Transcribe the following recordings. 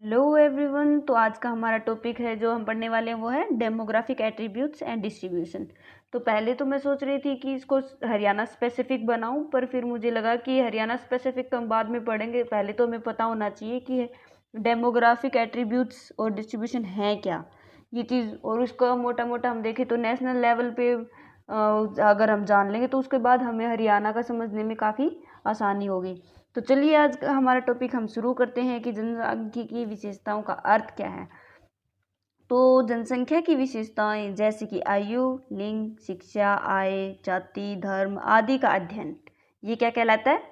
Hello everyone. तो आज का हमारा टॉपिक है जो हम पढ़ने वाले हैं वो है डेमोग्राफिक एट्रीब्यूट्स एंड डिस्ट्रीब्यूशन। तो पहले तो मैं सोच रही थी कि इसको हरियाणा स्पेसिफिक बनाऊं, पर फिर मुझे लगा कि हरियाणा स्पेसिफिक तो हम बाद में पढ़ेंगे, पहले तो हमें पता होना चाहिए कि डेमोग्राफिक एट्रीब्यूट्स और डिस्ट्रीब्यूशन है क्या ये चीज़। और उसका मोटा मोटा हम देखें तो नेशनल लेवल पे अगर हम जान लेंगे तो उसके बाद हमें हरियाणा का समझने में काफ़ी आसानी होगी। तो चलिए आज का हमारा टॉपिक हम शुरू करते हैं कि जनसांख्यिकी विशेषताओं का अर्थ क्या है। तो जनसंख्या की विशेषताएं जैसे कि आयु, लिंग, शिक्षा, आय, जाति, धर्म आदि का अध्ययन, ये क्या कहलाता है?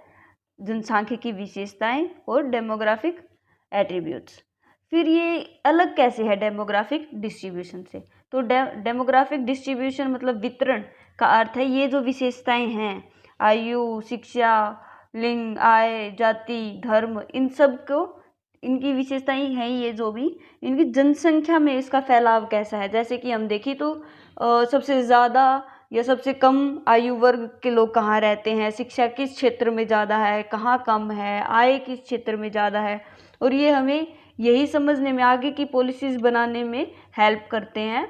जनसांख्यिकी विशेषताएं और डेमोग्राफिक एट्रीब्यूट्स। फिर ये अलग कैसे है डेमोग्राफिक डिस्ट्रीब्यूशन से? तो डेमोग्राफिक डिस्ट्रीब्यूशन मतलब वितरण का अर्थ है ये जो विशेषताएं हैं, आयु, शिक्षा, लिंग, आय, जाति, धर्म, इन सब को इनकी विशेषताएं हैं ये जो भी इनकी जनसंख्या में इसका फैलाव कैसा है। जैसे कि हम देखें तो सबसे ज़्यादा या सबसे कम आयु वर्ग के लोग कहाँ रहते हैं, शिक्षा किस क्षेत्र में ज़्यादा है, कहाँ कम है, आय किस क्षेत्र में ज़्यादा है। और ये हमें यही समझने में, आगे की पॉलिसीज़ बनाने में हेल्प करते हैं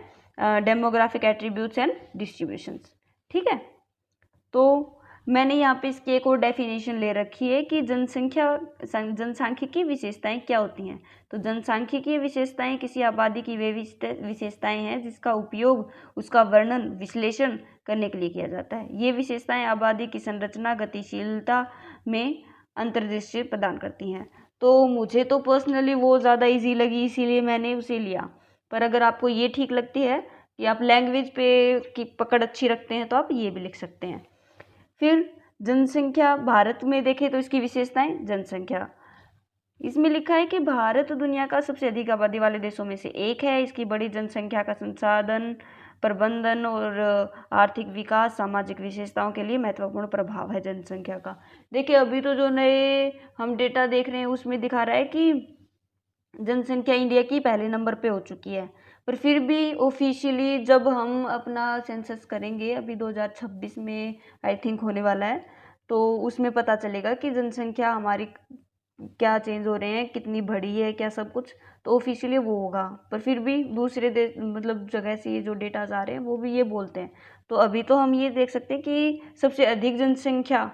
डेमोग्राफिक एट्रीब्यूट्स एंड डिस्ट्रीब्यूशंस। ठीक है, तो मैंने यहाँ पे इसकी एक और डेफिनेशन ले रखी है कि जनसांख्यिकी विशेषताएं क्या होती हैं। तो जनसांख्यिकी विशेषताएं किसी आबादी की वे विशेषताएं हैं जिसका उपयोग उसका वर्णन विश्लेषण करने के लिए किया जाता है। ये विशेषताएं आबादी की संरचना गतिशीलता में अंतर्दृष्टि प्रदान करती हैं। तो मुझे तो पर्सनली वो ज़्यादा इजी लगी, इसीलिए मैंने उसे लिया। पर अगर आपको ये ठीक लगती है कि आप लैंग्वेज पे की पकड़ अच्छी रखते हैं तो आप ये भी लिख सकते हैं। फिर जनसंख्या, भारत में देखें तो इसकी विशेषताएं, जनसंख्या इसमें लिखा है कि भारत दुनिया का सबसे अधिक आबादी वाले देशों में से एक है। इसकी बड़ी जनसंख्या का संसाधन प्रबंधन और आर्थिक विकास, सामाजिक विशेषताओं के लिए महत्वपूर्ण प्रभाव है जनसंख्या का। देखिए अभी तो जो नए हम डेटा देख रहे हैं उसमें दिखा रहा है कि जनसंख्या इंडिया की पहले नंबर पे हो चुकी है। पर फिर भी ऑफिशियली जब हम अपना सेंसस करेंगे, अभी 2026 में आई थिंक होने वाला है, तो उसमें पता चलेगा कि जनसंख्या हमारी क्या चेंज हो रहे हैं, कितनी बढ़ी है, क्या सब कुछ, तो ऑफिशियली वो होगा। पर फिर भी दूसरे देश मतलब जगह से ये जो डेटाज आ रहे हैं वो भी ये बोलते हैं। तो अभी तो हम ये देख सकते हैं कि सबसे अधिक जनसंख्या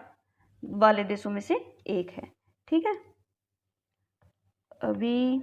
वाले देशों में से एक है। ठीक है, अभी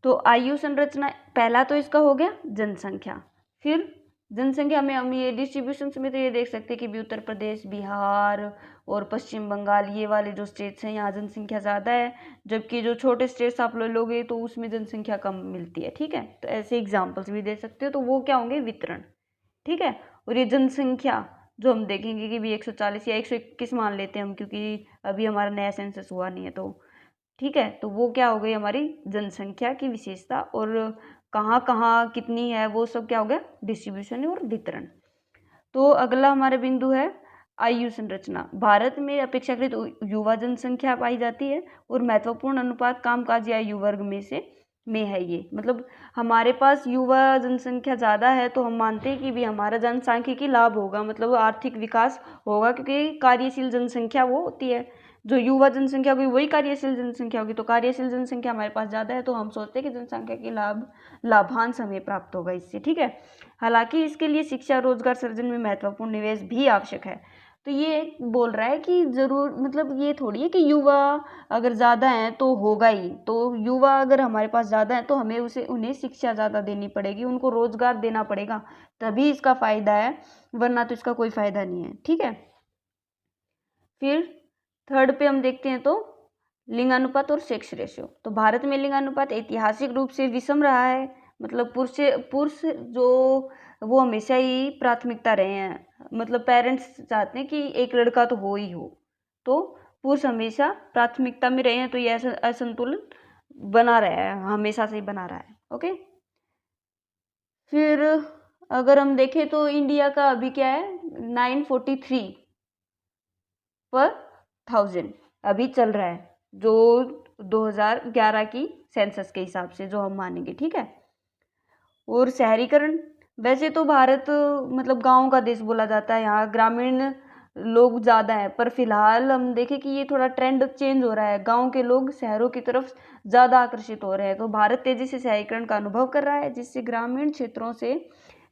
तो आयु संरचना पहला तो इसका हो गया जनसंख्या। फिर जनसंख्या में हम ये डिस्ट्रीब्यूशन में तो ये देख सकते हैं कि भी उत्तर प्रदेश, बिहार और पश्चिम बंगाल, ये वाले जो स्टेट्स हैं यहाँ जनसंख्या ज़्यादा है, जबकि जो छोटे स्टेट्स आप लोगे तो उसमें जनसंख्या कम मिलती है। ठीक है, तो ऐसे एग्जाम्पल्स भी दे सकते हो। तो वो क्या होंगे? वितरण। ठीक है, और ये जनसंख्या जो हम देखेंगे कि भी 140 या 121 मान लेते हैं हम, क्योंकि अभी हमारा नया सेंसस हुआ नहीं है। तो ठीक है, तो वो क्या हो गई हमारी जनसंख्या की विशेषता, और कहाँ कहाँ कितनी है वो सब क्या हो गया? डिस्ट्रीब्यूशन और वितरण। तो अगला हमारा बिंदु है आयु संरचना। भारत में अपेक्षाकृत युवा जनसंख्या पाई जाती है और महत्वपूर्ण अनुपात कामकाजी आयु वर्ग में है ये। मतलब हमारे पास युवा जनसंख्या ज़्यादा है तो हम मानते हैं कि भी हमारा जनसांख्यिकी लाभ होगा, मतलब आर्थिक विकास होगा, क्योंकि कार्यशील जनसंख्या वो होती है, जो युवा जनसंख्या होगी वही कार्यशील जनसंख्या होगी। तो कार्यशील जनसंख्या हमारे पास ज़्यादा है तो हम सोचते हैं कि जनसंख्या की लाभांश हमें प्राप्त होगा इससे। ठीक है, हालांकि इसके लिए शिक्षा रोजगार सृजन में महत्वपूर्ण निवेश भी आवश्यक है। तो ये बोल रहा है कि जरूर, मतलब ये थोड़ी है कि युवा अगर ज़्यादा हैं तो होगा ही। तो युवा अगर हमारे पास ज़्यादा है तो हमें उन्हें शिक्षा ज़्यादा देनी पड़ेगी, उनको रोजगार देना पड़ेगा, तभी इसका फ़ायदा है, वरना तो इसका कोई फ़ायदा नहीं है। ठीक है, फिर थर्ड पे हम देखते हैं तो लिंगानुपात और सेक्स रेशियो। तो भारत में लिंगानुपात ऐतिहासिक रूप से विषम रहा है, मतलब पुरुष जो वो हमेशा ही प्राथमिकता रहे हैं। मतलब पेरेंट्स चाहते हैं कि एक लड़का तो हो ही हो, तो पुरुष हमेशा प्राथमिकता में रहे हैं। तो ये असंतुलन बना रहा है, हमेशा से ही बना रहा है। ओके, फिर अगर हम देखें तो इंडिया का अभी क्या है, 943 पर 1000 अभी चल रहा है, जो 2011 की सेंसस के हिसाब से जो हम मानेंगे। ठीक है, और शहरीकरण, वैसे तो भारत मतलब गांव का देश बोला जाता है, यहाँ ग्रामीण लोग ज़्यादा हैं, पर फिलहाल हम देखें कि ये थोड़ा ट्रेंड चेंज हो रहा है, गांव के लोग शहरों की तरफ ज़्यादा आकर्षित हो रहे हैं। तो भारत तेजी से शहरीकरण का अनुभव कर रहा है, जिससे ग्रामीण क्षेत्रों से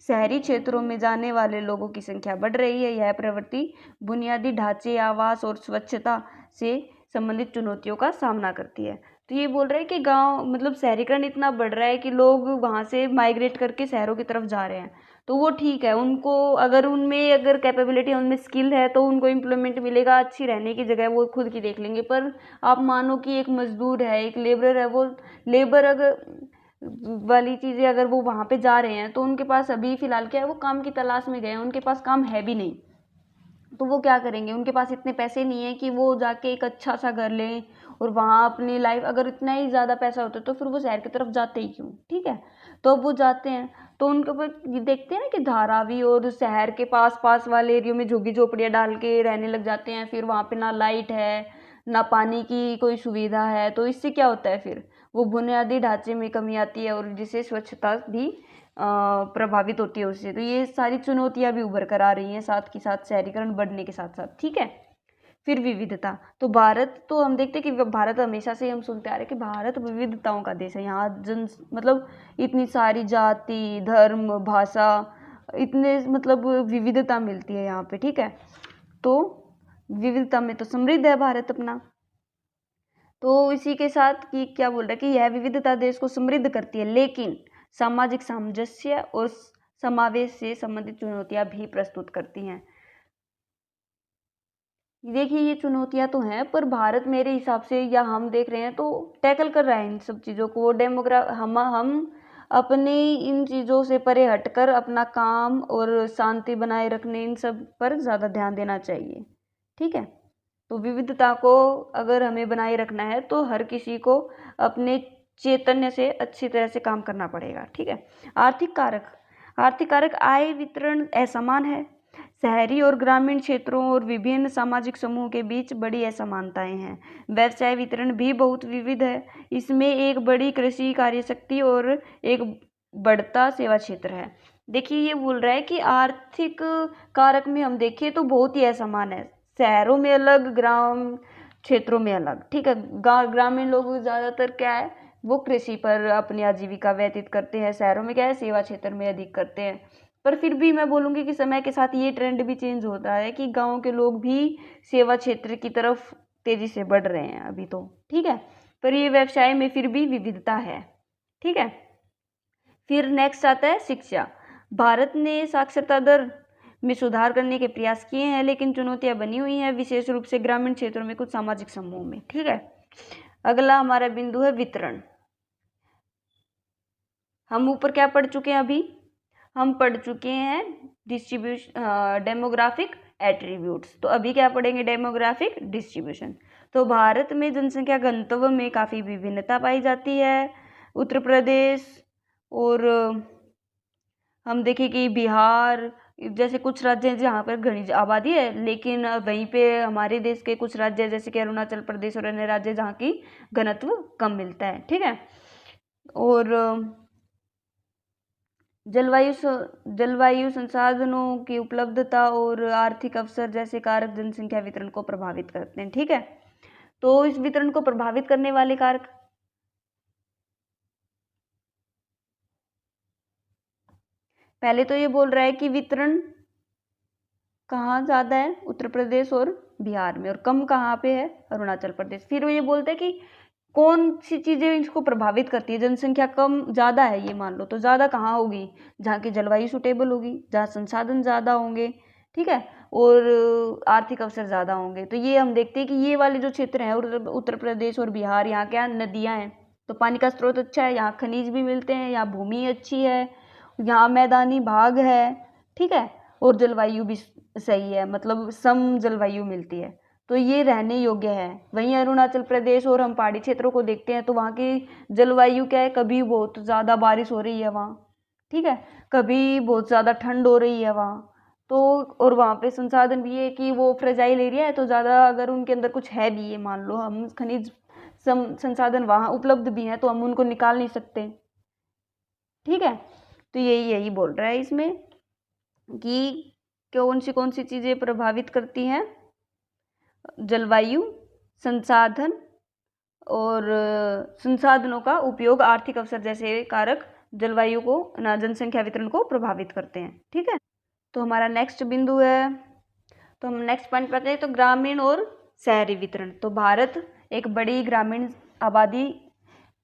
शहरी क्षेत्रों में जाने वाले लोगों की संख्या बढ़ रही है। यह प्रवृत्ति बुनियादी ढांचे, आवास और स्वच्छता से संबंधित चुनौतियों का सामना करती है। तो ये बोल रहे हैं कि गांव मतलब शहरीकरण इतना बढ़ रहा है कि लोग वहां से माइग्रेट करके शहरों की तरफ जा रहे हैं। तो वो ठीक है, उनको अगर उनमें अगर कैपेबिलिटी उनमें स्किल है तो उनको एम्प्लॉयमेंट मिलेगा, अच्छी रहने की जगह वो खुद की देख लेंगे। पर आप मानो कि एक मजदूर है, एक लेबरर है, वो लेबर अगर वाली चीज़ें अगर वो वहाँ पे जा रहे हैं तो उनके पास अभी फ़िलहाल क्या है, वो काम की तलाश में गए हैं, उनके पास काम है भी नहीं। तो वो क्या करेंगे, उनके पास इतने पैसे नहीं है कि वो जाके एक अच्छा सा घर लें और वहाँ अपनी लाइफ, अगर इतना ही ज़्यादा पैसा होता तो फिर वो शहर की तरफ जाते ही क्यों। ठीक है, तो अब वो जाते हैं तो उनके ऊपर ये देखते हैं ना कि धारावी और शहर के पास पास वाले एरियो में झुग्गी झोपड़ियाँ डाल के रहने लग जाते हैं। फिर वहाँ पे ना लाइट है, ना पानी की कोई सुविधा है। तो इससे क्या होता है, फिर वो बुनियादी ढांचे में कमी आती है और जिससे स्वच्छता भी प्रभावित होती है उससे। तो ये सारी चुनौतियां भी उभर कर आ रही हैं साथ के साथ, शहरीकरण बढ़ने के साथ साथ। ठीक है, फिर विविधता। तो भारत, तो हम देखते हैं कि भारत हमेशा से हम सुनते आ रहे हैं कि भारत विविधताओं का देश है। यहाँ जन मतलब इतनी सारी जाति, धर्म, भाषा, इतने मतलब विविधता मिलती है यहाँ पे। ठीक है, तो विविधता में तो समृद्ध है भारत अपना। तो इसी के साथ कि क्या बोल रहा है कि यह विविधता देश को समृद्ध करती है, लेकिन सामाजिक सामंजस्य और समावेश से संबंधित चुनौतियां भी प्रस्तुत करती हैं। देखिए, ये चुनौतियां तो हैं, पर भारत मेरे हिसाब से, या हम देख रहे हैं तो टैकल कर रहा है इन सब चीज़ों को। हम अपने इन चीज़ों से परे हटकर अपना काम और शांति बनाए रखने, इन सब पर ज़्यादा ध्यान देना चाहिए। ठीक है, तो विविधता को अगर हमें बनाए रखना है तो हर किसी को अपने चैतन्य से अच्छी तरह से काम करना पड़ेगा। ठीक है, आर्थिक कारक आय वितरण असमान है। शहरी और ग्रामीण क्षेत्रों और विभिन्न सामाजिक समूहों के बीच बड़ी असमानताएं हैं। व्यवसाय वितरण भी बहुत विविध है। इसमें एक बड़ी कृषि कार्यशक्ति और एक बढ़ता सेवा क्षेत्र है। देखिए, ये बोल रहा है कि आर्थिक कारक में हम देखें तो बहुत ही असमान है। शहरों में अलग, ग्राम क्षेत्रों में अलग। ठीक है, ग्रामीण लोग ज़्यादातर क्या है, वो कृषि पर अपनी आजीविका व्यतीत करते हैं। शहरों में क्या है, सेवा क्षेत्र में अधिक करते हैं। पर फिर भी मैं बोलूँगी कि समय के साथ ये ट्रेंड भी चेंज होता है कि गाँव के लोग भी सेवा क्षेत्र की तरफ तेज़ी से बढ़ रहे हैं अभी तो। ठीक है, पर ये व्यवसाय में फिर भी विविधता है। ठीक है, फिर नेक्स्ट आता है शिक्षा। भारत ने साक्षरता दर में सुधार करने के प्रयास किए हैं, लेकिन चुनौतियां बनी हुई हैं, विशेष रूप से ग्रामीण क्षेत्रों में कुछ सामाजिक समूहों में। ठीक है, अगला हमारा बिंदु है वितरण। हम ऊपर क्या पढ़ चुके हैं, अभी हम पढ़ चुके हैं डिस्ट्रीब्यूशन, डेमोग्राफिक एट्रीब्यूट्स। तो अभी क्या पढ़ेंगे, डेमोग्राफिक डिस्ट्रीब्यूशन। तो भारत में जनसंख्या घनत्व में काफ़ी विभिन्नता पाई जाती है। उत्तर प्रदेश और हम देखें कि बिहार जैसे कुछ राज्य हैं जहाँ पर घनी आबादी है, लेकिन वहीं पे हमारे देश के कुछ राज्य जैसे कि अरुणाचल प्रदेश और अन्य राज्य जहाँ की घनत्व कम मिलता है। ठीक है, और जलवायु संसाधनों की उपलब्धता और आर्थिक अवसर जैसे कारक जनसंख्या वितरण को प्रभावित करते हैं। ठीक है, तो इस वितरण को प्रभावित करने वाले कारक, पहले तो ये बोल रहा है कि वितरण कहाँ ज़्यादा है, उत्तर प्रदेश और बिहार में, और कम कहाँ पे है, अरुणाचल प्रदेश। फिर वो ये बोलते हैं कि कौन सी चीज़ें इसको प्रभावित करती है। जनसंख्या कम ज़्यादा है ये मान लो, तो ज़्यादा कहाँ होगी, जहाँ की जलवायु सुटेबल होगी, जहाँ संसाधन ज़्यादा होंगे। ठीक है, और आर्थिक अवसर ज़्यादा होंगे। तो ये हम देखते हैं कि ये वाले जो क्षेत्र हैं उत्तर प्रदेश और बिहार, यहाँ क्या नदियाँ हैं, तो पानी का स्रोत अच्छा है, यहाँ खनिज भी मिलते हैं, यहाँ भूमि अच्छी है, यहाँ मैदानी भाग है। ठीक है, और जलवायु भी सही है, मतलब सम जलवायु मिलती है, तो ये रहने योग्य है। वहीं अरुणाचल प्रदेश और हम पहाड़ी क्षेत्रों को देखते हैं तो वहाँ की जलवायु क्या है, कभी बहुत ज़्यादा बारिश हो रही है वहाँ। ठीक है, कभी बहुत ज़्यादा ठंड हो रही है वहाँ। तो और वहाँ पे संसाधन भी है कि वो फ्रेजाइल एरिया है, तो ज़्यादा अगर उनके अंदर कुछ है भी, ये मान लो हम खनिज संसाधन वहाँ उपलब्ध भी हैं तो हम उनको निकाल नहीं सकते। ठीक है, तो यही बोल रहा है इसमें कि कौन सी चीज़ें प्रभावित करती हैं? जलवायु, संसाधन और संसाधनों का उपयोग, आर्थिक अवसर जैसे कारक जलवायु को जनसंख्या वितरण को प्रभावित करते हैं। ठीक है, तो हमारा नेक्स्ट बिंदु है, तो हम नेक्स्ट पॉइंट पर आते हैं, तो ग्रामीण और शहरी वितरण। तो भारत एक बड़ी ग्रामीण आबादी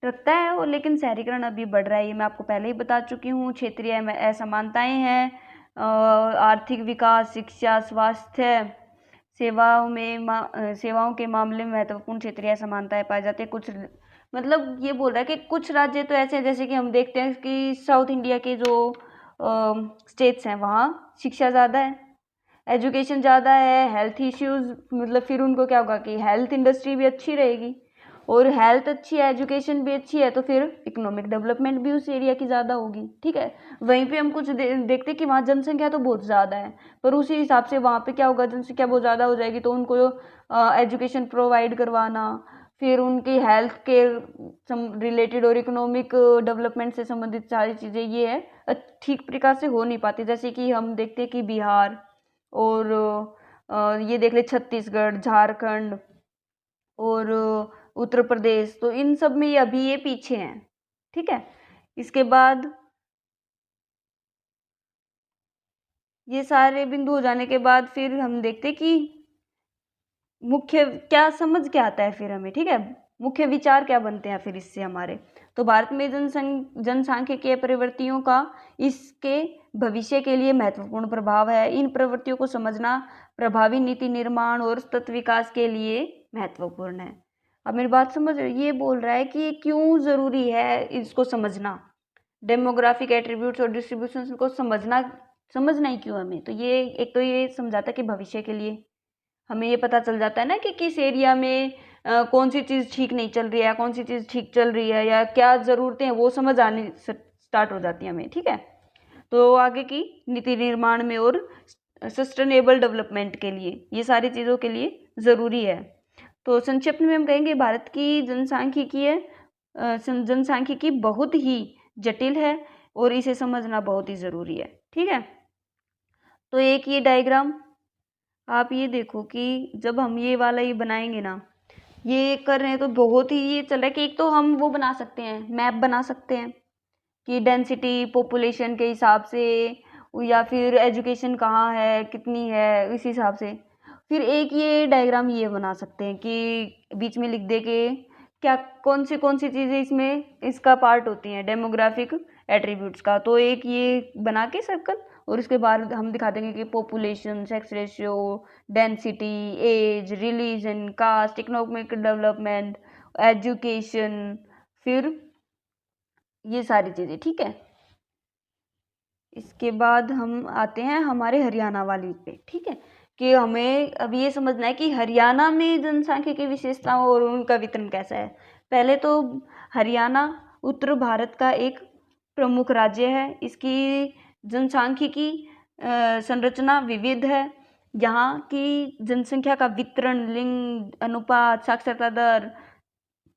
रखता है और लेकिन शहरीकरण अभी बढ़ रहा है, ये मैं आपको पहले ही बता चुकी हूँ। क्षेत्रीय असमानताएं हैं, आर्थिक विकास, शिक्षा, स्वास्थ्य सेवाओं के मामले में महत्वपूर्ण क्षेत्रीय असमानताएं पाई जाती है। कुछ मतलब ये बोल रहा है कि कुछ राज्य तो ऐसे हैं, जैसे कि हम देखते हैं कि साउथ इंडिया के जो स्टेट्स हैं वहाँ शिक्षा ज़्यादा है, एजुकेशन ज़्यादा है, हेल्थ इश्यूज़, मतलब फिर उनको क्या होगा कि हेल्थ इंडस्ट्री भी अच्छी रहेगी, और हेल्थ अच्छी है, एजुकेशन भी अच्छी है, तो फिर इकोनॉमिक डेवलपमेंट भी उस एरिया की ज़्यादा होगी। ठीक है, वहीं पे हम कुछ देखते हैं कि वहाँ जनसंख्या तो बहुत ज़्यादा है, पर उसी हिसाब से वहाँ पे क्या होगा, जनसंख्या बहुत ज़्यादा हो जाएगी तो उनको एजुकेशन प्रोवाइड करवाना, फिर उनकी हेल्थ केयर रिलेटेड और इकोनॉमिक डेवलपमेंट से संबंधित सारी चीज़ें ये है ठीक प्रकार से हो नहीं पाती। जैसे कि हम देखते हैं कि बिहार और ये देख ले छत्तीसगढ़, झारखंड और उत्तर प्रदेश, तो इन सब में अभी ये पीछे हैं। ठीक है, इसके बाद ये सारे बिंदु हो जाने के बाद फिर हम देखते कि मुख्य क्या समझ क्या आता है फिर हमें। ठीक है, मुख्य विचार क्या बनते हैं फिर इससे हमारे। तो भारत में जनसांख्यिकीय प्रवृत्तियों का इसके भविष्य के लिए महत्वपूर्ण प्रभाव है। इन प्रवृत्तियों को समझना प्रभावी नीति निर्माण और सतत विकास के लिए महत्वपूर्ण है। अब मेरी बात समझ रहे हो, ये बोल रहा है कि क्यों ज़रूरी है इसको समझना, डेमोग्राफिक एट्रीब्यूट्स और डिस्ट्रीब्यूशन को समझना ही क्यों हमें। तो ये एक तो ये समझाता है कि भविष्य के लिए हमें ये पता चल जाता है ना कि किस एरिया में कौन सी चीज़ ठीक नहीं चल रही है, कौन सी चीज़ ठीक चल रही है, या क्या ज़रूरतें हैं वो समझ आने स्टार्ट हो जाती हैं हमें। ठीक है, तो आगे की नीति निर्माण में और सस्टेनेबल डेवलपमेंट के लिए ये सारी चीज़ों के लिए ज़रूरी है। तो संक्षिप्त में हम कहेंगे भारत की जनसांख्यिकी बहुत ही जटिल है और इसे समझना बहुत ही ज़रूरी है। ठीक है, तो एक ये डायग्राम आप ये देखो कि जब हम ये वाला ये बनाएंगे ना, ये कर रहे हैं तो बहुत ही ये चल रहा है कि एक तो हम वो बना सकते हैं, मैप बना सकते हैं कि डेंसिटी पॉपुलेशन के हिसाब से, या फिर एजुकेशन कहाँ है कितनी है इस हिसाब से। फिर एक ये डायग्राम ये बना सकते हैं कि बीच में लिख दे के क्या कौन सी चीज़ें इसमें इसका पार्ट होती हैं डेमोग्राफिक एट्रीब्यूट्स का। तो एक ये बना के सर्कल, और इसके बाद हम दिखा देंगे कि population, sex ratio, density, age, religion, caste, economic development, education, फिर ये सारी चीज़ें। ठीक है, इसके बाद हम आते हैं हमारे हरियाणा वाली पे। ठीक है, कि हमें अब ये समझना है कि हरियाणा में जनसंख्या की विशेषताओं और उनका वितरण कैसा है। पहले तो हरियाणा उत्तर भारत का एक प्रमुख राज्य है। इसकी जनसांख्यिकी संरचना विविध है। यहाँ की जनसंख्या का वितरण, लिंग अनुपात, साक्षरता दर,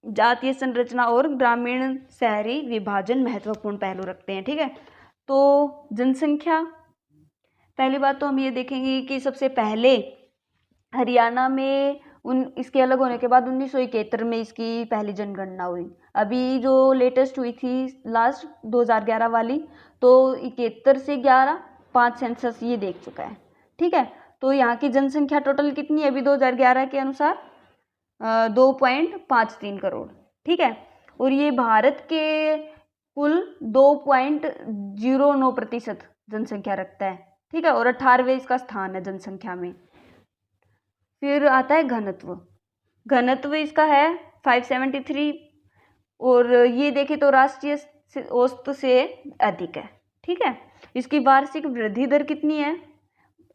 जातीय संरचना और ग्रामीण शहरी विभाजन महत्वपूर्ण पहलू रखते हैं। ठीक है, तो जनसंख्या, पहली बात तो हम ये देखेंगे कि सबसे पहले हरियाणा में इसके अलग होने के बाद 1971 में इसकी पहली जनगणना हुई। अभी जो लेटेस्ट हुई थी लास्ट 2011 वाली, तो 71 से 11 5 सेंसस ये देख चुका है। ठीक है, तो यहाँ की जनसंख्या टोटल कितनी है अभी 2011 के अनुसार 2.53 करोड़। ठीक है, और ये भारत के कुल 2.09% जनसंख्या रखता है। ठीक है, और 18वें इसका स्थान है जनसंख्या में। फिर आता है घनत्व इसका है 573, और ये देखें तो राष्ट्रीय औसत से अधिक है। ठीक है, इसकी वार्षिक वृद्धि दर कितनी है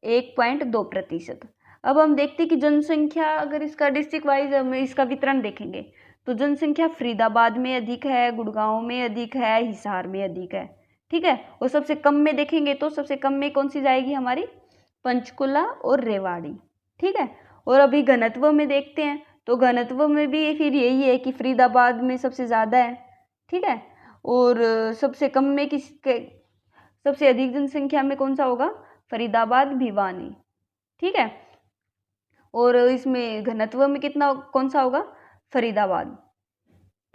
1.2%। अब हम देखते हैं कि जनसंख्या, अगर इसका डिस्ट्रिक्ट वाइज हम इसका वितरण देखेंगे तो जनसंख्या फरीदाबाद में अधिक है, गुड़गांव में अधिक है, हिसार में अधिक है। ठीक है, और सबसे कम में देखेंगे तो सबसे कम में कौन सी जाएगी हमारी, पंचकुला और रेवाड़ी। ठीक है, और अभी घनत्व में देखते हैं तो घनत्व में भी फिर यही है कि फरीदाबाद में सबसे ज़्यादा है। ठीक है, और सबसे कम में सबसे अधिक जनसंख्या में कौन सा होगा, फरीदाबाद, भिवानी, ठीक है। और इसमें घनत्व में कितना कौन सा होगा, फरीदाबाद,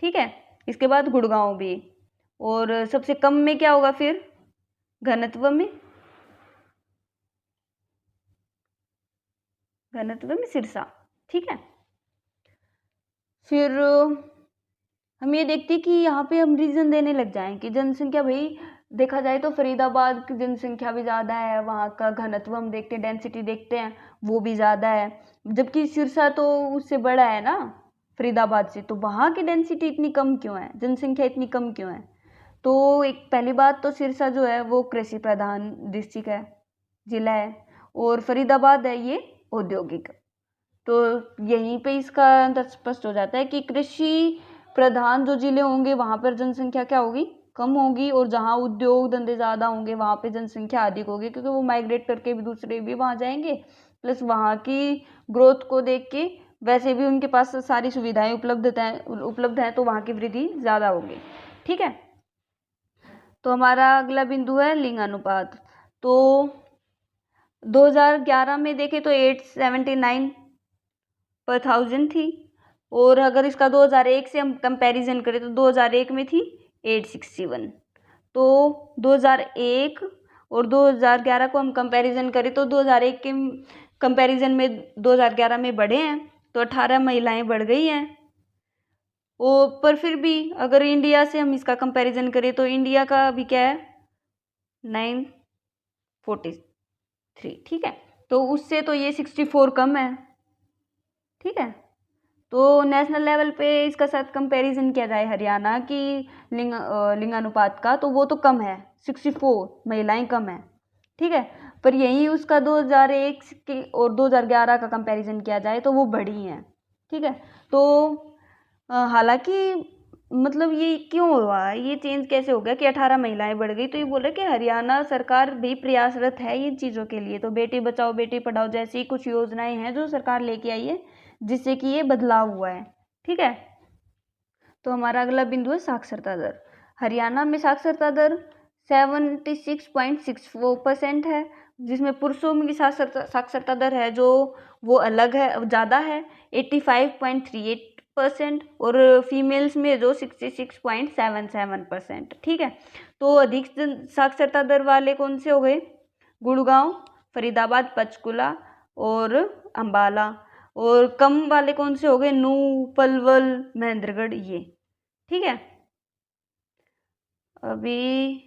ठीक है। इसके बाद गुड़गांव भी, और सबसे कम में क्या होगा फिर घनत्व में, सिरसा, ठीक है। फिर हम ये देखते हैं कि यहाँ पे हम रीजन देने लग जाएं कि जनसंख्या, भाई देखा जाए तो फरीदाबाद की जनसंख्या भी ज़्यादा है, वहाँ का घनत्व हम देखते हैं, डेंसिटी देखते हैं वो भी ज़्यादा है, जबकि सिरसा तो उससे बड़ा है ना फरीदाबाद से, तो वहाँ की डेंसिटी इतनी कम क्यों है, जनसंख्या इतनी कम क्यों है। तो एक पहली बात तो सिरसा जो है वो कृषि प्रधान डिस्ट्रिक्ट है, जिला है, और फरीदाबाद है ये औद्योगिक। तो यहीं पे इसका अंतर स्पष्ट हो जाता है कि कृषि प्रधान जो जिले होंगे वहाँ पर जनसंख्या क्या होगी, कम होगी, और जहाँ उद्योग धंधे ज़्यादा होंगे वहाँ पे जनसंख्या अधिक होगी, क्योंकि वो माइग्रेट करके भी दूसरे भी वहाँ जाएंगे, प्लस वहाँ की ग्रोथ को देख के वैसे भी उनके पास सारी सुविधाएं उपलब्ध हैं तो वहाँ की वृद्धि ज़्यादा होगी, ठीक है। तो हमारा अगला बिंदु है लिंगानुपात। तो 2011 में देखें तो 879 पर 1000 थी, और अगर इसका 2001 से हम कंपैरिजन करें तो 2001 में थी 861। तो 2001 और 2011 को हम कंपैरिजन करें तो 2001 के कंपैरिजन में 2011 में बढ़े हैं, तो 18 महिलाएं बढ़ गई हैं। और पर फिर भी अगर इंडिया से हम इसका कंपैरिजन करें तो इंडिया का भी क्या है 943, ठीक है। तो उससे तो ये 64 कम है, ठीक है। तो नेशनल लेवल पे इसका साथ कंपैरिजन किया जाए हरियाणा की लिंगानुपात का, तो वो तो कम है, 64 महिलाएं कम है, ठीक है। पर यही उसका 2001 के और 2011 का कंपैरिजन किया जाए तो वो बढ़ी है, ठीक है। तो हालांकि मतलब ये क्यों हुआ, ये चेंज कैसे हो गया कि 18 महिलाएं बढ़ गई, तो ये बोले कि हरियाणा सरकार भी प्रयासरत है इन चीज़ों के लिए। तो बेटी बचाओ बेटी पढ़ाओ जैसी कुछ योजनाएं हैं जो सरकार लेके आई है, जिससे कि ये बदलाव हुआ है, ठीक है। तो हमारा अगला बिंदु है साक्षरता दर। हरियाणा में साक्षरता दर 76.64% है, जिसमें पुरुषों में साक्षरता दर है जो वो अलग है, ज़्यादा है 85.38%, और फीमेल्स में जो 66.77%, ठीक है। तो अधिक साक्षरता दर वाले कौन से हो गए, गुड़गांव, फरीदाबाद, पंचकुला और अंबाला, और कम वाले कौन से हो गए, नूंह, पलवल, महेंद्रगढ़, ये, ठीक है। अभी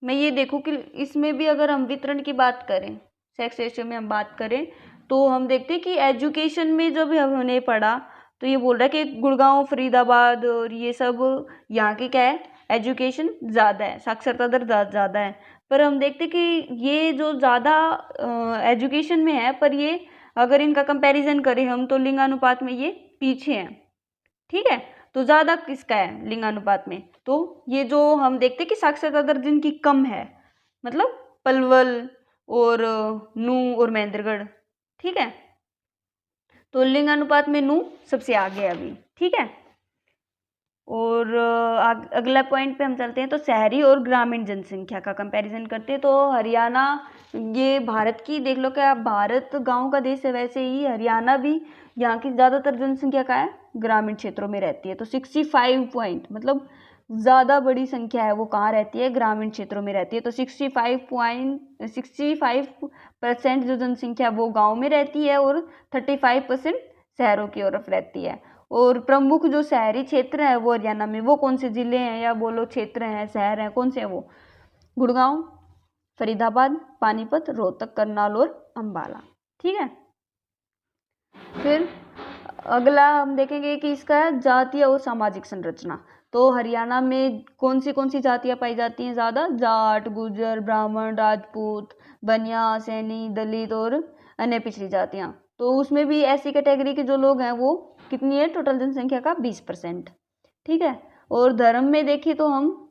मैं ये देखूं कि इसमें भी अगर हम वितरण की बात करें, सेक्स रेशियो में हम बात करें, तो हम देखते हैं कि एजुकेशन में जब हमने पढ़ा तो ये बोल रहा है कि गुड़गांव, फरीदाबाद और ये सब यहाँ की क्या है, एजुकेशन ज़्यादा है, साक्षरता दर ज़्यादा है। पर हम देखते कि ये जो ज़्यादा एजुकेशन में है, पर ये अगर इनका कंपैरिजन करें हम तो लिंगानुपात में ये पीछे हैं, ठीक है। तो ज़्यादा किसका है लिंगानुपात में, तो ये जो हम देखते हैं कि साक्षरता दर जिनकी कम है, मतलब पलवल और नूंह और महेंद्रगढ़, ठीक है। तो लिंगानुपात में नूंह सबसे आगे है अभी, ठीक है। और अगला पॉइंट पे हम चलते हैं, तो शहरी और ग्रामीण जनसंख्या का कंपैरिजन करते हैं। तो हरियाणा, ये भारत की देख लो, क्या भारत गांव का देश है, वैसे ही हरियाणा भी, यहाँ की ज़्यादातर जनसंख्या का है ग्रामीण क्षेत्रों में रहती है। तो 65 पॉइंट मतलब ज़्यादा बड़ी संख्या है वो कहाँ रहती है, ग्रामीण क्षेत्रों में रहती है। तो 65% जो जनसंख्या वो गाँव में रहती है, और 35% शहरों की ओर रहती है। और प्रमुख जो शहरी क्षेत्र है वो हरियाणा में, वो कौन से जिले हैं या बोलो क्षेत्र हैं, शहर हैं, कौन से हैं वो, गुड़गांव, फरीदाबाद, पानीपत, रोहतक, करनाल और अंबाला, ठीक है। फिर अगला हम देखेंगे कि इसका है जातीय और सामाजिक संरचना। तो हरियाणा में कौन सी जातियां पाई जाती हैं ज़्यादा, जाट, गुर्जर, ब्राह्मण, राजपूत, बनिया, सैनी, दलित और अन्य पिछड़ी जातियां। तो उसमें भी ऐसी कैटेगरी के जो लोग हैं वो कितनी है, टोटल जनसंख्या का 20%, ठीक है। और धर्म में देखें तो हम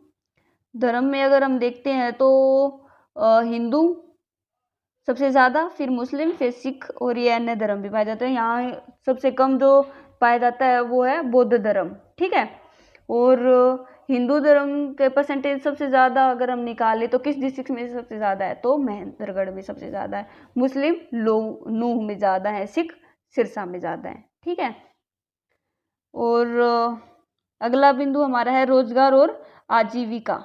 धर्म में अगर हम देखते हैं तो हिंदू सबसे ज़्यादा, फिर मुस्लिम, फिर सिख, और ये अन्य धर्म भी पाए जाते हैं। यहाँ सबसे कम जो पाया जाता है वो है बौद्ध धर्म, ठीक है। और हिंदू धर्म के परसेंटेज सबसे ज़्यादा अगर हम निकालें तो किस डिस्ट्रिक्ट में सबसे ज़्यादा है, तो महेंद्रगढ़ में सबसे ज़्यादा है। मुस्लिम नूह में ज़्यादा है, सिख सिरसा में ज़्यादा है। ठीक है। और अगला बिंदु हमारा है रोजगार और आजीविका।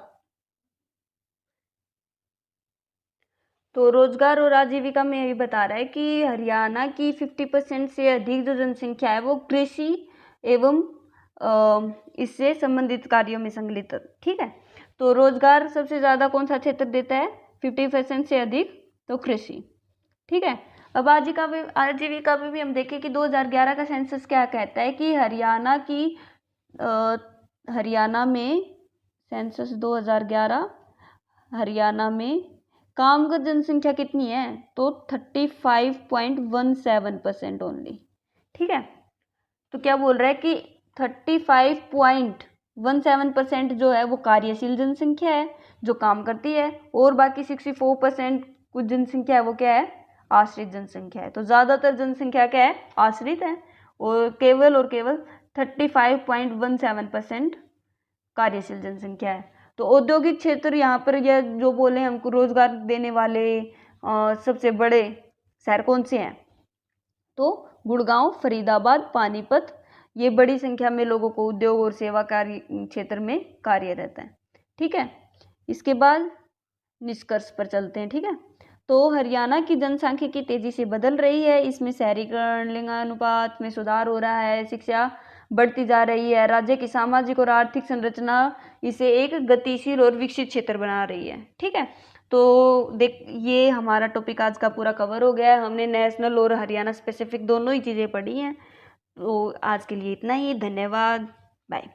तो रोजगार और आजीविका में ये बता रहा है कि हरियाणा की 50% से अधिक जो जनसंख्या है वो कृषि एवं इससे संबंधित कार्यों में संकलित। ठीक है। तो रोजगार सबसे ज़्यादा कौन सा क्षेत्र देता है, 50% से अधिक, तो कृषि। ठीक है। अब आजीविका में भी हम देखें कि 2011 का सेंसस क्या कहता है कि हरियाणा में सेंसस 2011 हरियाणा में कामगत जनसंख्या कितनी है, तो 35.17% ओनली। ठीक है। तो क्या बोल रहा है कि 35.17% जो है वो कार्यशील जनसंख्या है जो काम करती है, और बाकी 64% कुछ जनसंख्या है वो क्या है, आश्रित जनसंख्या है। तो ज़्यादातर जनसंख्या क्या है, आश्रित है, और केवल 35.17% कार्यशील जनसंख्या है। तो औद्योगिक क्षेत्र यहाँ पर यह जो बोले हमको रोजगार देने वाले सबसे बड़े शहर कौन से हैं, तो गुड़गांव, फरीदाबाद, पानीपत, ये बड़ी संख्या में लोगों को उद्योग और सेवा कार्य क्षेत्र में कार्यरत है। ठीक है। इसके बाद निष्कर्ष पर चलते हैं। ठीक है। तो हरियाणा की जनसांख्यिकी तेजी से बदल रही है, इसमें शहरीकरण, लिंगानुपात में सुधार हो रहा है, शिक्षा बढ़ती जा रही है, राज्य की सामाजिक और आर्थिक संरचना इसे एक गतिशील और विकसित क्षेत्र बना रही है। ठीक है। तो ये हमारा टॉपिक आज का पूरा कवर हो गया है। हमने नेशनल और हरियाणा स्पेसिफिक दोनों ही चीज़ें पढ़ी हैं। तो आज के लिए इतना ही, धन्यवाद, बाय।